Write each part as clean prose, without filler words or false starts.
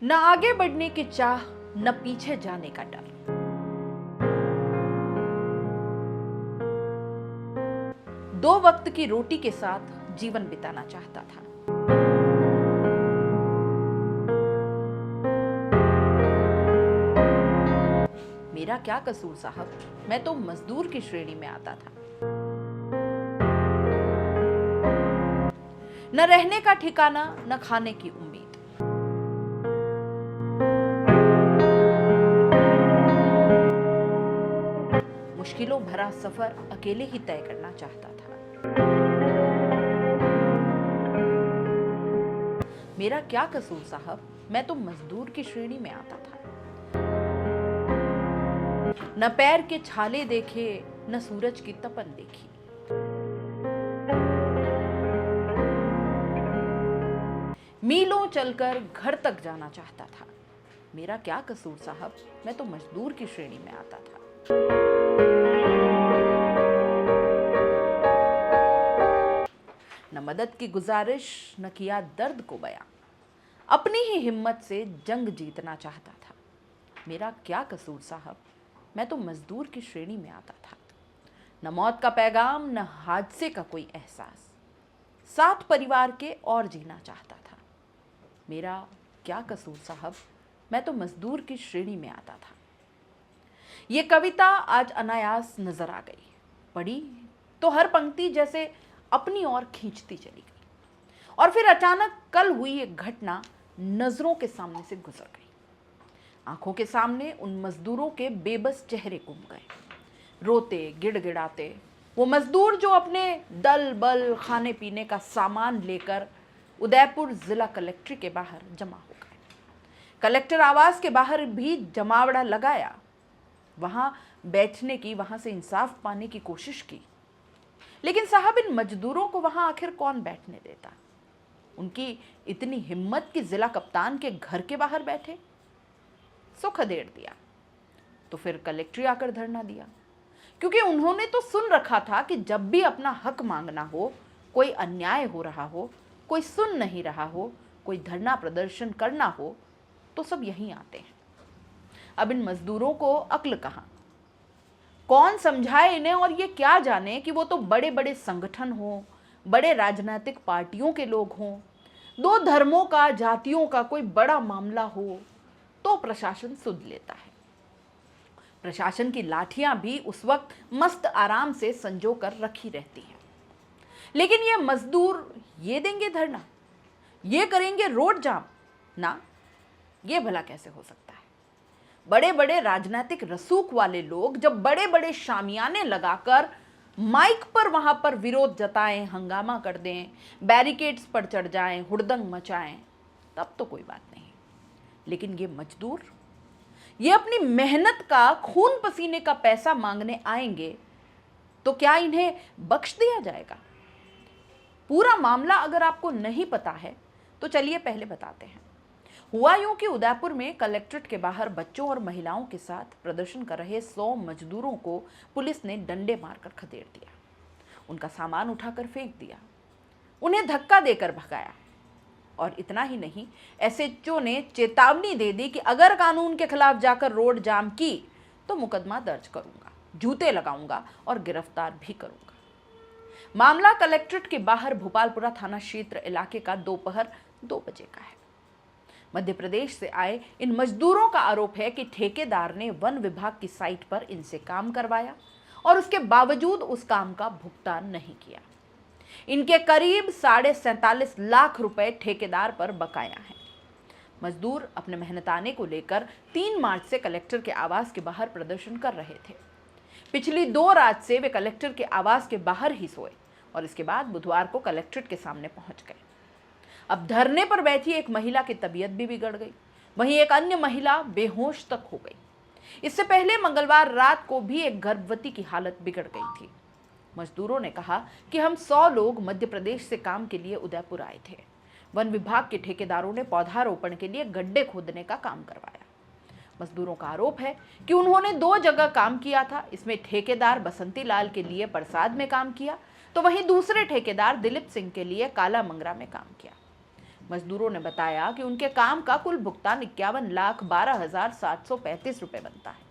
न आगे बढ़ने की चाह, न पीछे जाने का डर। दो वक्त की रोटी के साथ जीवन बिताना चाहता था। मेरा क्या कसूर साहब, मैं तो मजदूर की श्रेणी में आता था। न रहने का ठिकाना, न खाने की उम्मीद। मुश्किलों भरा सफर अकेले ही तय करना चाहता था। मेरा क्या कसूर साहब, मैं तो मजदूर की श्रेणी में आता था। न पैर के छाले देखे, न सूरज की तपन देखी। मीलों चलकर घर तक जाना चाहता था। मेरा क्या कसूर साहब, मैं तो मजदूर की श्रेणी में आता था। न मदद की गुजारिश, न किया दर्द को बयां। अपनी ही हिम्मत से जंग जीतना चाहता था। मेरा क्या कसूर साहब, मैं तो मजदूर की श्रेणी में आता था। न मौत का पैगाम, न हादसे का कोई एहसास। साथ परिवार के और जीना चाहता था। मेरा क्या कसूर साहब, मैं तो मजदूर की श्रेणी में आता था। ये कविता आज अनायास नजर आ गई। पढ़ी तो हर पंक्ति जैसे अपनी ओर खींचती चली गई, और फिर अचानक कल हुई एक घटना नजरों के सामने से गुजर गई। आंखों के सामने उन मजदूरों के बेबस चेहरे घूम गए, रोते गिड़गिड़ाते। वो मजदूर जो अपने दल बल खाने पीने का सामान लेकर उदयपुर जिला कलेक्ट्रेट के बाहर जमा हो गए। कलेक्टर आवास के बाहर भी जमावड़ा लगाया, वहां बैठने की, वहां से इंसाफ पाने की कोशिश की। लेकिन साहब, इन मजदूरों को वहां आखिर कौन बैठने देता? उनकी इतनी हिम्मत कि जिला कप्तान के घर के बाहर बैठे। सो खदेड़ दिया तो फिर कलेक्ट्री आकर धरना दिया, क्योंकि उन्होंने तो सुन रखा था कि जब भी अपना हक मांगना हो, कोई अन्याय हो रहा हो, कोई सुन नहीं रहा हो, कोई धरना प्रदर्शन करना हो, तो सब यहीं आते हैं। अब इन मजदूरों को अक्ल कहां? कौन समझाए इन्हें? और ये क्या जाने कि वो तो बड़े बड़े संगठन हो, बड़े राजनीतिक पार्टियों के लोग हों, दो धर्मों का, जातियों का कोई बड़ा मामला हो तो प्रशासन सुध लेता है। प्रशासन की लाठियां भी उस वक्त मस्त आराम से संजो कर रखी रहती हैं। लेकिन ये मजदूर ये देंगे धरना, ये करेंगे रोड जाम? ना, ये भला कैसे हो सकता है? बड़े बड़े राजनीतिक रसूख वाले लोग जब बड़े बड़े शामियाने लगाकर माइक पर वहां पर विरोध जताएं, हंगामा कर दें, बैरिकेड्स पर चढ़ जाएं, हुड़दंग मचाएं, तब तो कोई बात नहीं। लेकिन ये मजदूर, ये अपनी मेहनत का, खून पसीने का पैसा मांगने आएंगे तो क्या इन्हें बख्श दिया जाएगा? पूरा मामला अगर आपको नहीं पता है तो चलिए पहले बताते हैं। हुआ यूं कि उदयपुर में कलेक्ट्रेट के बाहर बच्चों और महिलाओं के साथ प्रदर्शन कर रहे 100 मजदूरों को पुलिस ने डंडे मारकर खदेड़ दिया, उनका सामान उठाकर फेंक दिया, उन्हें धक्का देकर भगाया। और इतना ही नहीं, एसएचओ ने चेतावनी दे दी कि अगर कानून के खिलाफ जाकर रोड जाम की तो मुकदमा दर्ज करूंगा, जूते लगाऊंगा और गिरफ्तार भी करूंगा। मामला कलेक्ट्रेट के बाहर भोपालपुरा थाना क्षेत्र इलाके का दोपहर 2 बजे का है। मध्य प्रदेश से आए इन मजदूरों का आरोप है कि ठेकेदार ने वन विभाग की साइट पर इनसे काम करवाया और उसके बावजूद उस काम का भुगतान नहीं किया। इनके करीब 47.5 लाख रुपए ठेकेदार पर बकाया है। मजदूर अपने मेहनताने को लेकर 3 मार्च से कलेक्टर के आवास के बाहर प्रदर्शन कर रहे थे। पिछली 2 रात से वे कलेक्टर के आवास के बाहर ही सोए और इसके बाद बुधवार को कलेक्ट्रेट के सामने पहुंच गए। अब धरने पर बैठी एक महिला की तबीयत भी बिगड़ गई, वहीं एक अन्य महिला बेहोश तक हो गई। इससे पहले मंगलवार रात को भी एक गर्भवती की हालत बिगड़ गई थी। मजदूरों ने कहा कि हम 100 लोग मध्य प्रदेश से काम के लिए उदयपुर आए थे। वन विभाग के ठेकेदारों ने पौधारोपण के लिए गड्ढे खोदने का काम करवाया। मजदूरों का आरोप है कि उन्होंने 2 जगह काम किया था। इसमें ठेकेदार बसंती लाल के लिए परसाद में काम किया, तो वहीं दूसरे ठेकेदार दिलीप सिंह के लिए काला मंगरा में काम किया। मजदूरों ने बताया कि उनके काम का कुल भुगतान 51,12,735 रुपए बनता है।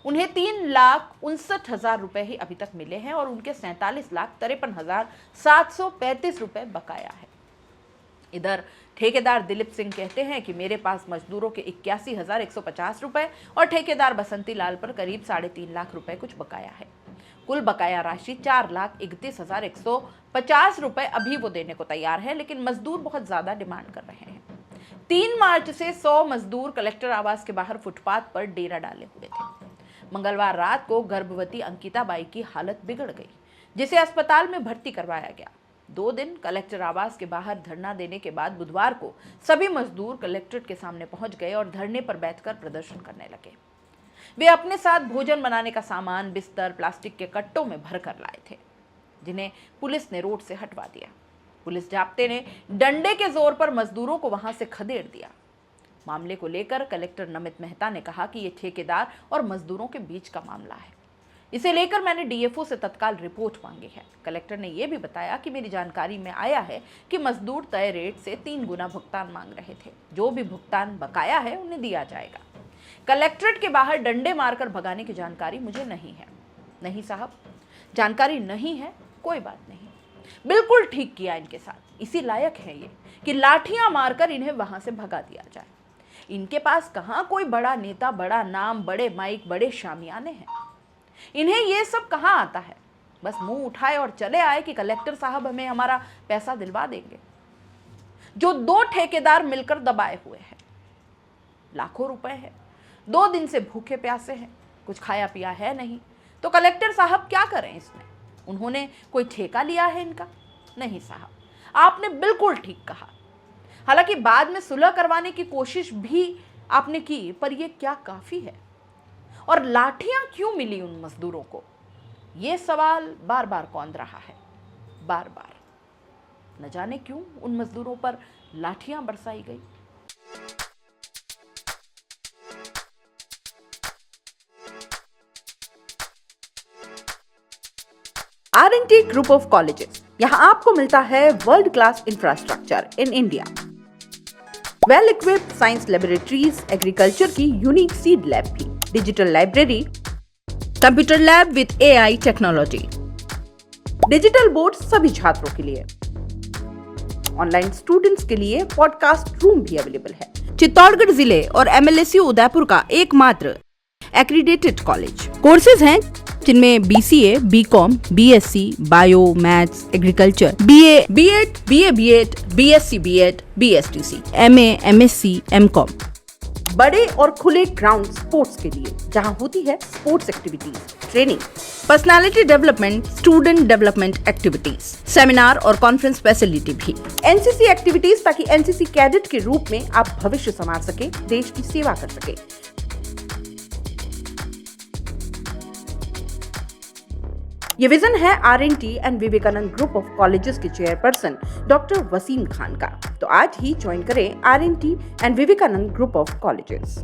उन्हें 3,59,000 रुपए ही अभी तक मिले हैं और उनके 47,53,735 रुपए बकाया है। इधर ठेकेदार दिलीप सिंह कहते हैं कि मेरे पास मजदूरों के 81,150 रुपए और ठेकेदार बसंती लाल पर करीब 3.5 लाख रुपए कुछ बकाया है। कुल बकाया राशि 4,31,150 रुपए अभी वो देने को तैयार है, लेकिन मजदूर बहुत ज्यादा डिमांड कर रहे हैं। 3 मार्च से 100 मजदूर कलेक्टर आवास के बाहर फुटपाथ पर डेरा डाले हुए थे। मंगलवार रात को गर्भवती अंकिता बाई की हालत बिगड़ गई, जिसे अस्पताल में भर्ती करवाया गया। 2 दिन कलेक्टर आवास के बाहर धरना देने के बाद बुधवार को सभी मजदूर कलेक्ट्रेट के सामने पहुंच गए और धरने पर बैठकर प्रदर्शन करने लगे। वे अपने साथ भोजन बनाने का सामान, बिस्तर प्लास्टिक के कट्टों में भरकर लाए थे, जिन्हें पुलिस ने रोड से हटवा दिया। पुलिस जाब्ते ने डंडे के जोर पर मजदूरों को वहां से खदेड़ दिया। मामले को लेकर कलेक्टर नमित मेहता ने कहा कि ये ठेकेदार और मजदूरों के बीच का मामला है। इसे लेकर मैंने डीएफओ से तत्काल रिपोर्ट मांगी है। कलेक्टर ने यह भी बताया कि मेरी जानकारी में आया है कि मजदूर तय रेट से 3 गुना भुगतान मांग रहे थे। जो भी भुगतान बकाया है उन्हें दिया जाएगा। कलेक्ट्रेट के बाहर डंडे मारकर भगाने की जानकारी मुझे नहीं है। नहीं साहब, जानकारी नहीं है, कोई बात नहीं। बिल्कुल ठीक किया इनके साथ। इसी लायक है ये कि लाठियां मारकर इन्हें वहां से भगा दिया जाए। इनके पास कहां कोई बड़ा नेता, बड़ा नाम, बड़े माइक, बड़े शामियाने हैं। इन्हें ये सब कहां आता है। बस मुंह उठाए और चले आए कि कलेक्टर साहब हमें हमारा पैसा दिलवा देंगे। जो 2 ठेकेदार मिलकर दबाए हुए हैं, लाखों रुपए है, 2 दिन से भूखे प्यासे हैं, कुछ खाया पिया है नहीं, तो कलेक्टर साहब क्या करें इसमें? उन्होंने कोई ठेका लिया है इनका? नहीं साहब, आपने बिल्कुल ठीक कहा। हालांकि बाद में सुलह करवाने की कोशिश भी आपने की, पर यह क्या काफी है? और लाठियां क्यों मिली उन मजदूरों को? यह सवाल बार बार कौंध रहा है, बार बार। न जाने क्यों उन मजदूरों पर लाठियां बरसाई गई। R&T ग्रुप ऑफ कॉलेजेस, यहां आपको मिलता है world class infrastructure in India, well equipped science laboratories, agriculture की यूनिक सीड लैब भी, digital library, computer lab with AI technology, digital board सभी छात्रों के लिए, ऑनलाइन स्टूडेंट्स के लिए पॉडकास्ट रूम भी अवेलेबल है। चित्तौड़गढ़ जिले और MLSU उदयपुर का एकमात्र एक्रीडेटेड कॉलेज। कोर्सेज हैं जिनमें BCA, BCom, BSc, bio, maths, agriculture, BA, B.Ed, BA, B.Ed, BSc, B.Ed, BSTC, MA, MSc, MCom। बड़े और खुले ग्राउंड स्पोर्ट्स के लिए, जहां होती है sports activities, training, personality development, student development activities, seminar और कॉन्फ्रेंस फैसिलिटी भी, NCC एक्टिविटीज, ताकि NCC कैडेट के रूप में आप भविष्य संवार सके, देश की सेवा कर सके। ये विजन है R&T and Vivekananda group of colleges के चेयरपर्सन डॉक्टर वसीम खान का। तो आज ही ज्वाइन करें R&T and Vivekananda group of colleges.